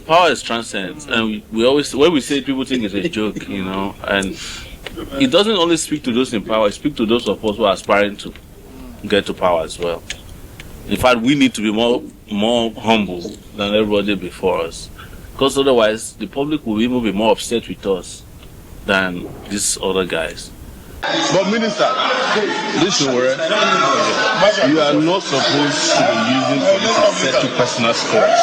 power is transcendent, and we always, when we say, people think it's a joke, and it doesn't only speak to those in power, it speaks to those of us who are aspiring to get to power as well. In fact, we need to be more humble than everybody before us, because otherwise the public will even be more upset with us than these other guys. But Minister, this Sowore, you are not supposed to be using police to settle personal scores.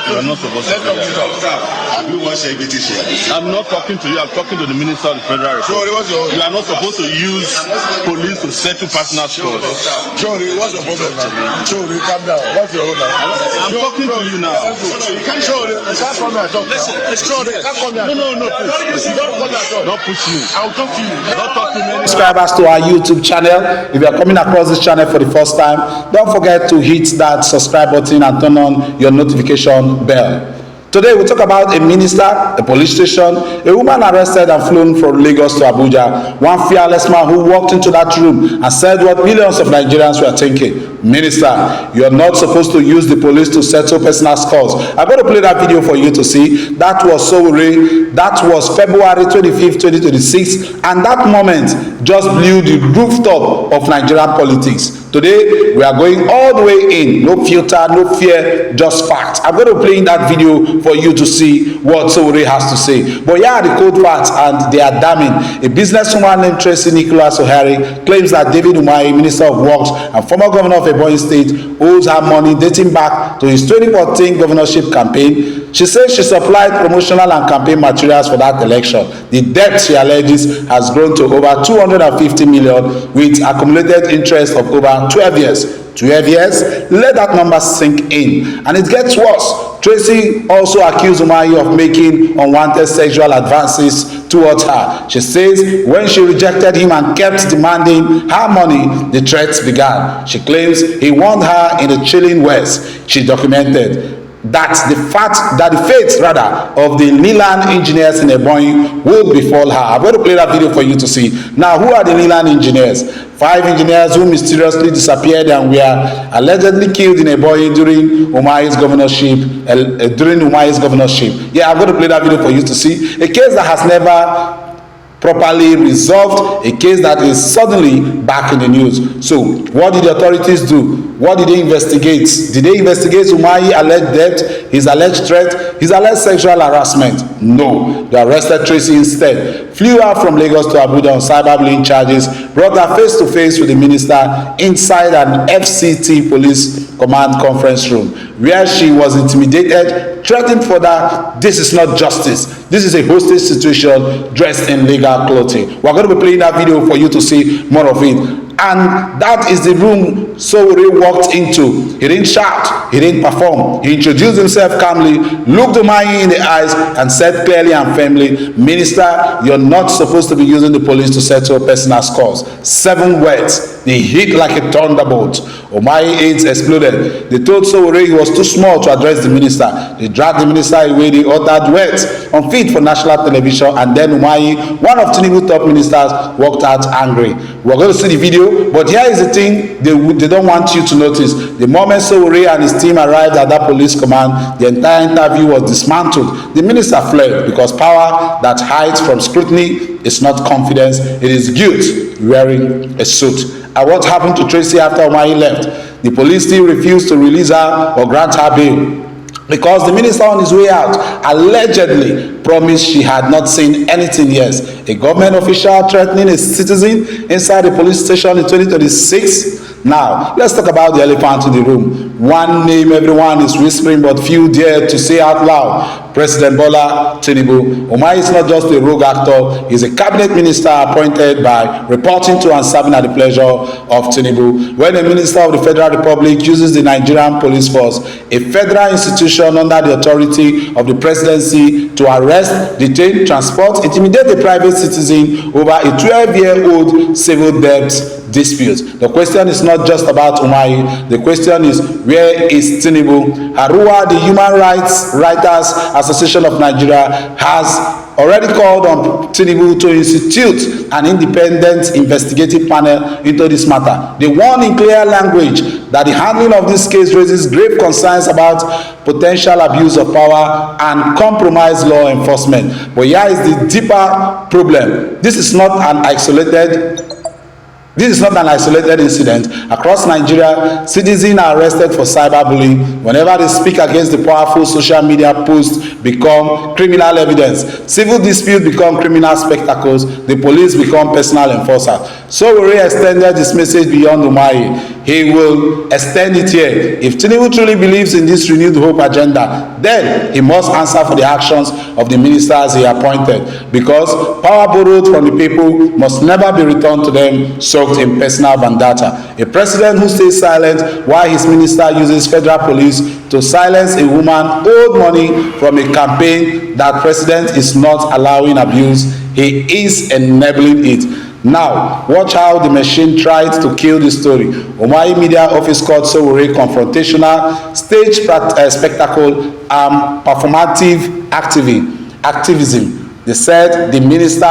You are not supposed to do that. I'm not talking to you, I'm talking to the Minister of the Federal Republic. You are not supposed to use police to settle personal scores. Showore, what's your problem now? Showore, calm down. What's your problem? I'm talking to you now. Showore, you can't come here and talk. Listen, Showore, you can't come here. No, please. Don't come here and talk. Not push you. I'll talk to you. Subscribers to our YouTube channel. If you are coming across this channel for the first time, don't forget to hit that subscribe button and turn on your notification bell. Today we talk about a minister, a police station, a woman arrested and flown from Lagos to Abuja, one fearless man who walked into that room and said what millions of Nigerians were thinking. Minister, you are not supposed to use the police to settle personal scores. I'm going to play that video for you to see. That was Sowore. That was February 25th, 2026, and that moment just blew the rooftop of Nigerian politics. Today, we are going all the way in. No filter, no fear, just facts. I'm going to play in that video for you to see what Sowore has to say. But here are the cold facts, and they are damning. A businesswoman named Sowore claims that David Umahi, Minister of Works and former governor of Ebonyi State, owes her money dating back to his 2014 governorship campaign. She says she supplied promotional and campaign materials for that election. The debt, she alleges, has grown to over 250 million with accumulated interest of over 12 years. 12 years, let that number sink in. And it gets worse. Tracy also accused Umahi of making unwanted sexual advances towards her. She says when she rejected him and kept demanding her money, the threats began. She claims he warned her in the chilling words she documented that the fate of the Leland engineers in Ebonyi would befall her. I'm going to play that video for you to see. Now, who are the Leland engineers? 5 engineers who mysteriously disappeared and were allegedly killed in Ebonyi during Umahi's governorship. Yeah, I'm going to play that video for you to see. A case that has never properly resolved, a case that is suddenly back in the news. So, what did the authorities do? What did they investigate? Did they investigate Umahi's alleged death, his alleged threat, his alleged sexual harassment? No. They arrested Tracy instead, flew her from Lagos to Abuja on cyberbullying charges, brought her face to face with the minister inside an FCT police command conference room, where she was intimidated, threatened further. This is not justice. This is a hostage situation dressed in legal clothing. We're going to be playing that video for you to see more of it. And that is the room Sowore walked into. He didn't shout, he didn't perform. He introduced himself calmly, looked Umahi in the eyes, and said clearly and firmly, Minister, you're not supposed to be using the police to settle personal scores. 7 words. They hit like a thunderbolt. Umahi aides exploded. They told Sowore he was too small to address the minister. They dragged the minister away. They uttered words unfit for national television. And then Umahi, one of Tinubu's top ministers, walked out angry. We're going to see the video, but here is the thing they don't want you to notice. The moment Sowore and his team arrived at that police command, the entire interview was dismantled. The minister fled because power that hides from scrutiny is not confidence, it is guilt wearing a suit. And what happened to Tracy after Umahi left? The police still refused to release her or grant her bail, because the minister on his way out allegedly promised she had not seen anything yet. A government official threatening a citizen inside a police station in 2026. Now, let's talk about the elephant in the room. One name everyone is whispering, but few dare to say out loud. President Bola Tinubu. Umahi is not just a rogue actor, he's a cabinet minister appointed by, reporting to and serving at the pleasure of Tinubu. When a minister of the Federal Republic uses the Nigerian police force, a federal institution under the authority of the presidency, to arrest, detain, transport, intimidate a private citizen over a 12-year-old civil debt dispute. The question is not just about Umahi. The question is, where is Tinubu? Arua, the human rights writers, has Association of Nigeria has already called on Tinubu to institute an independent investigative panel into this matter. They warn in clear language that the handling of this case raises grave concerns about potential abuse of power and compromised law enforcement. But here is the deeper problem. This is not an isolated incident. Across Nigeria, citizens are arrested for cyberbullying. Whenever they speak against the powerful, social media posts become criminal evidence. Civil disputes become criminal spectacles. The police become personal enforcers. Sowore extended this message beyond Umahi. He will extend it here. If Tinubu truly believes in this renewed hope agenda, then he must answer for the actions of the ministers he appointed, because power borrowed from the people must never be returned to them soaked in personal vendetta. A president who stays silent while his minister uses federal police to silence a woman owed money from a campaign that president is not allowing abuse, he is enabling it. Now, watch how the machine tried to kill the story. Umahi Media Office called Sowore confrontational, stage spectacle, and performative activism. They said the minister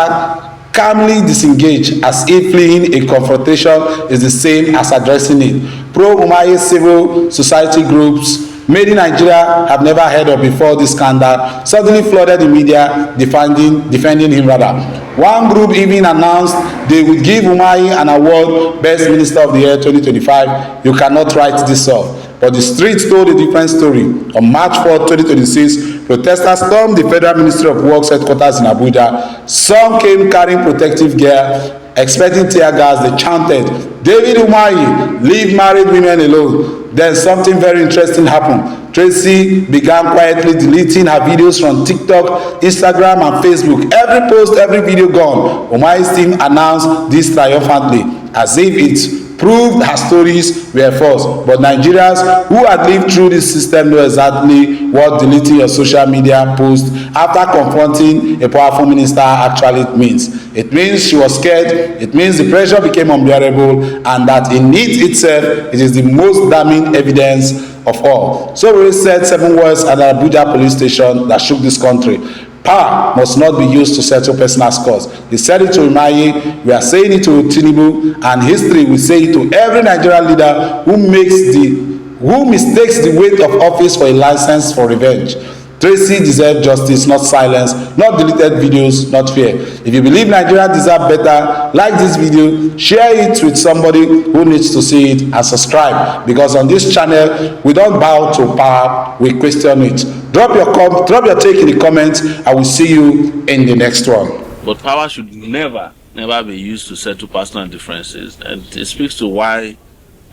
calmly disengaged as if fleeing a confrontation is the same as addressing it. Pro-Umahi civil society groups made in Nigeria have never heard of before this scandal suddenly flooded the media defending him rather. One group even announced they would give Umahi an award Best Minister of the Year 2025. You cannot write this off. But the streets told a different story. On March 4, 2026, protesters stormed the Federal Ministry of Works headquarters in Abuja. Some came carrying protective gear, expecting tear gas. They chanted, "David Umahi, leave married women alone." Then something very interesting happened. Tracy began quietly deleting her videos from TikTok, Instagram, and Facebook. Every post, every video gone. Umahi's team announced this triumphantly, as if it proved her stories were false. But Nigerians who had lived through this system know exactly what deleting your social media post after confronting a powerful minister actually means. It means she was scared. It means the pressure became unbearable, and that in it itself, it is the most damning evidence of all. Sowore said 7 words at the Abuja police station that shook this country. Power must not be used to settle personal scores. He said it to Umahi, we are saying it to Tinubu, and history will say it to every Nigerian leader who mistakes the weight of office for a license for revenge. Tracy deserves justice, not silence, not deleted videos, not fear. If you believe Nigerians deserve better, like this video, share it with somebody who needs to see it, and subscribe, because on this channel, we don't bow to power, we question it. Drop your take in the comments. I will see you in the next one. But power should never be used to settle personal differences, and it speaks to why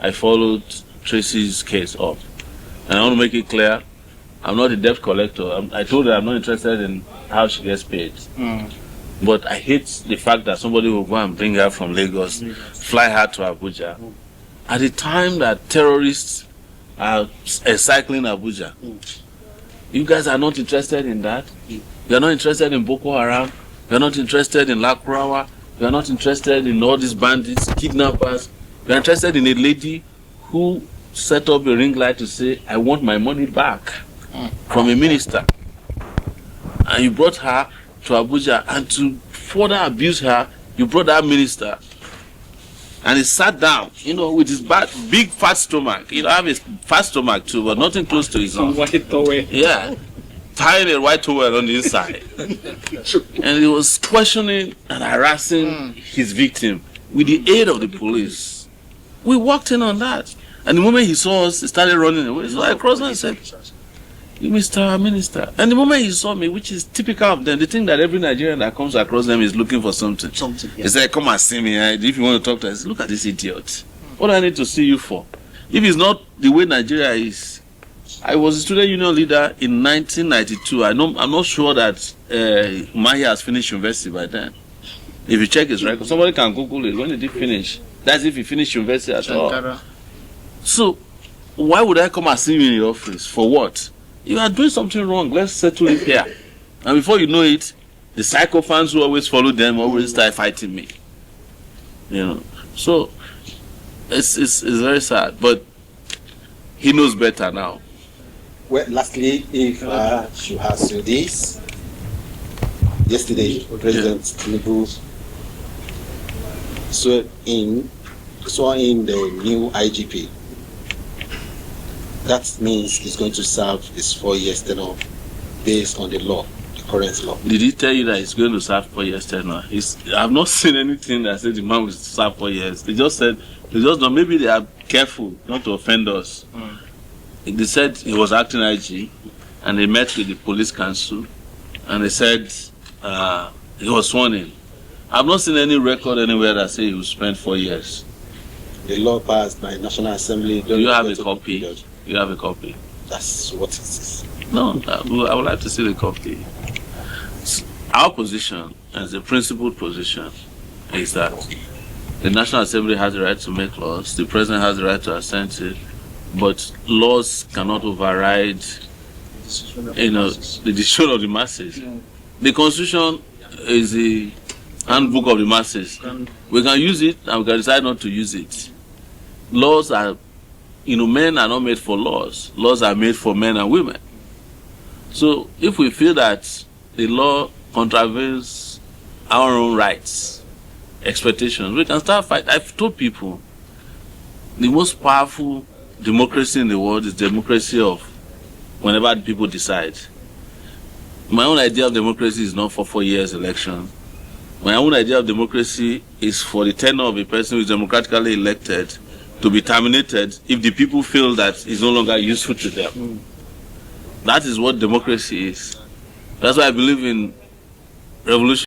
I followed Tracy's case up. And I want to make it clear, I'm not a debt collector. I told her I'm not interested in how she gets paid. But I hate the fact that somebody will go and bring her from Lagos, fly her to Abuja. At the time that terrorists are cycling Abuja, you guys are not interested in that. You are not interested in Boko Haram. You are not interested in Lakurawa. You are not interested in all these bandits, kidnappers. You are interested in a lady who set up a ring light to say, I want my money back from a minister. And you brought her to Abuja, and to further abuse her, you brought that minister. And he sat down, with his big fat stomach. I have a fat stomach too, but nothing close to his own. White towel. Yeah. Tying a white towel on the inside. And he was questioning and harassing his victim with the aid of the police. We walked in on that. And the moment he saw us, he started running away. So I crossed and said, Mr. Minister. And the moment he saw me, which is typical of them, they think that every Nigerian that comes across them is looking for something. He said, come and see me. If you want to talk to us, look at this idiot. What do I need to see you for? If it's not the way Nigeria is. I was a student union leader in 1992. I'm not sure that Umahi has finished university by then. If you check his record, somebody can Google it. When did he finish? That's if he finished university at all. So, why would I come and see you in the office? For what? You are doing something wrong. Let's settle it here. And before you know it, the psychophants who always follow them always start fighting me. So it's very sad. But he knows better now. Well, lastly, if I should ask you this, yesterday, President Tinubu swore in the new IGP. That means he's going to serve his 4 years tenure based on the law, the current law. Did he tell you that he's going to serve 4 years tenure? I've not seen anything that said the man will serve 4 years. They just know maybe they are careful not to offend us. They said he was acting IG and they met with the police council and they said he was sworn in. I've not seen any record anywhere that say he will spend 4 years. The law passed by National Assembly. Do you have a copy? You have a copy? That's what it is. No, I would like to see the copy. Our position, as a principled position, is that the National Assembly has the right to make laws, the President has the right to assent it, but laws cannot override, the decision of the masses. The Constitution is the handbook of the masses. We can use it and we can decide not to use it. Laws are, men are not made for laws. Laws are made for men and women. So if we feel that the law contravenes our own rights, expectations, we can start fighting. I've told people the most powerful democracy in the world is democracy of whenever people decide. My own idea of democracy is not for 4 years election. My own idea of democracy is for the tenure of a person who is democratically elected to be terminated if the people feel that it's no longer useful to them. That is what democracy is. That's why I believe in revolution.